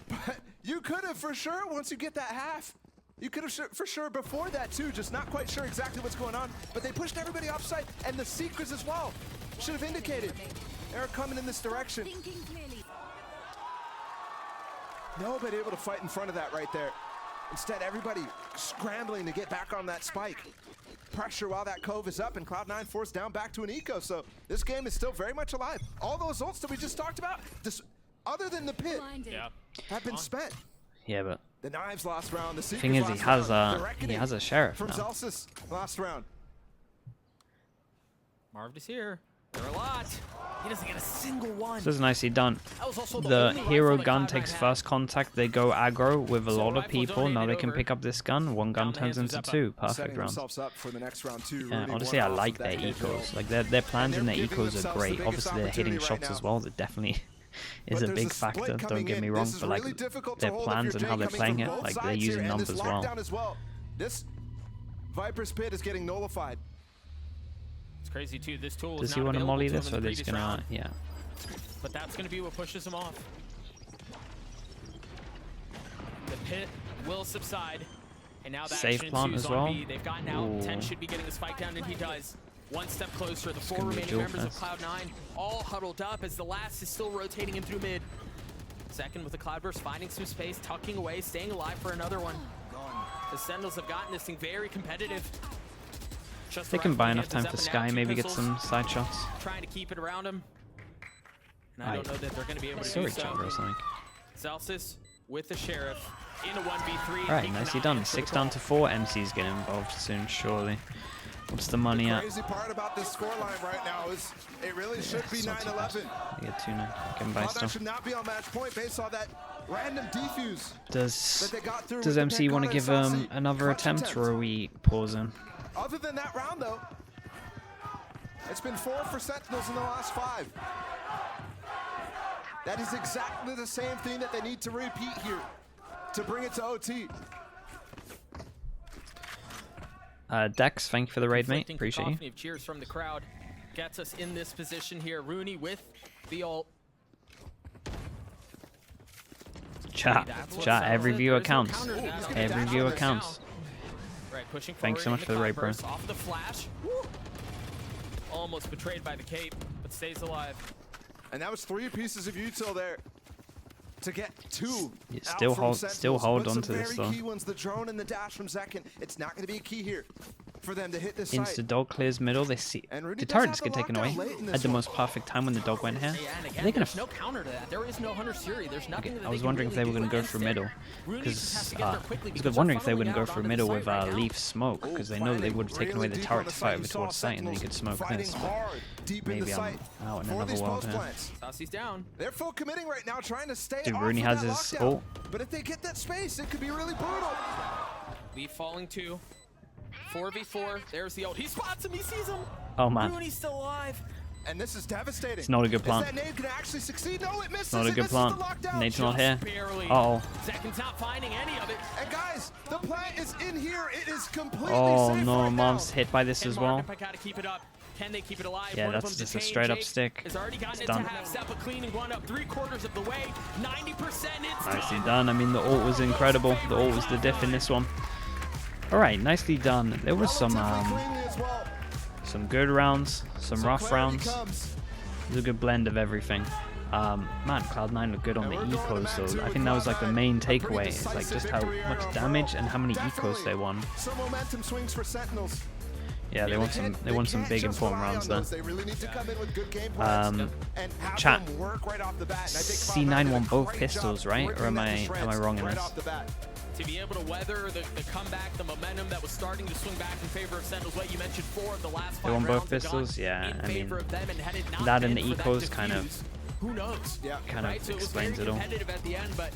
But you could have for sure once you get that half. You could have for sure before that too. Just not quite sure exactly what's going on. But they pushed everybody offside, and the Seekers as well should have indicated they're coming in this direction. Nobody able to fight in front of that right there. Instead, everybody scrambling to get back on that spike. Pressure while that cove is up, and Cloud9 forced down back to an eco. So this game is still very much alive. All those ults that we just talked about, other than the pit, have been spent. Yeah, but the Knives last round. The thing is, he has a sheriff from now. Zelsis last round. Marv is here. There are a lot. He doesn't get a single one. This is nicely done. The hero gun takes first contact. They go aggro with a lot of people. Now they can pick up this gun. 1 gun turns into 2. Perfect round. Yeah, honestly, I like their ecos. Like their plans and their ecos are great. Obviously, they're hitting shots as well. That definitely is a big factor. Don't get me wrong, but like their plans and how they're playing it, like they're using numbers well. This Viper's pit is getting nullified. Crazy too. This tool does he want to molly this, or they're just gonna yeah? But that's gonna be what pushes him off. The pit will subside, and now that safe plant as well. They've gotten out. 10 should be getting the spike down, and he does. 1 step closer. The 4 remaining members of Cloud9 all huddled up as the last is still rotating in through mid. Second with the Cloudburst finding some space, tucking away, staying alive for another one. The Sentinels have gotten this thing very competitive. They can buy enough time for Sky, maybe get some side shots. Trying to keep it around him. And I don't know that they're going to be able to do so. Zelsis with the Sheriff in a 1v3. Alright, nicely done. 6 down to 4. MC's getting involved soon, surely. What's the money at? The crazy part about this scoreline right now is it really should be 9-11. You get 2 now. You can buy stuff. Should not be on match point based on that random defuse. Does MC want to give another attempt, or are we pausing? Other than that round, though, it's been 4 for Sentinels in the last 5. That is exactly the same thing that they need to repeat here to bring it to OT. Dex, thank you for the raid, mate. Appreciate you. Cheers from the crowd gets us in this position here. Rooney with the ult. Chat, every viewer counts. Every viewer counts. Thanks so much for the raid, bro. Off the flash. Almost betrayed by the cape, but stays alive. And that was 3 pieces of util there to get two. You still hold on to this though. Key ones, the drone and the dash from Zekken. It's not going to be a key here for them to hit this Insta dog clears middle. They see the turrets get taken away at the most perfect time when the dog went here. Yeah, and again, there's no counter to that. There is no Hunter Siri. There's nothing. I was wondering if they were going to go through middle, because I was wondering if they wouldn't go through middle with Leaf smoke, because they know they would have taken away the turret to fight over towards site, and then he could smoke this. But maybe I'm out in another world here. He's down. They're full committing right now, trying to stay. Dude, Rooney has his ult. But if they get that space, it could be really brutal. Leaf falling 2. 4v4. There's the ult. He spots him. He sees him. Oh man. Rooney's still alive. And this is devastating. It's not a good plant. Is that nade gonna actually succeed? No, it misses. It's not a good plant. Nade's not here. Uh-oh. Zeken's not finding any of it. And guys, the plant is in here. It is completely Oh safe no, right Mom's now. hit by this as well. Gotta keep it up. Can they keep it alive? Yeah, that's just a straight up stick. Has already gotten It's into done. half step, a clean and one up 3/4 of the way. 90%. It's Nicely done. I mean, the ult was incredible. The ult was the diff in this one. All right, nicely done. There was some good rounds, some rough rounds. It was a good blend of everything. Man, Cloud9 looked good on the ecos though. I think that was like the main takeaway. It's like just how much damage and how many ecos they won. Some momentum swings for Sentinels. Yeah, they won some big important rounds there. Chat. C9 won both pistols, right? Or am I wrong in this? To be able to weather the comeback, the momentum that was starting to swing back in favor of Sentinels. What you mentioned, 4 of the last 5 They won rounds both pistols, yeah. I mean, that that and the ecos kind of who knows? explains it all. Competitive at the end, but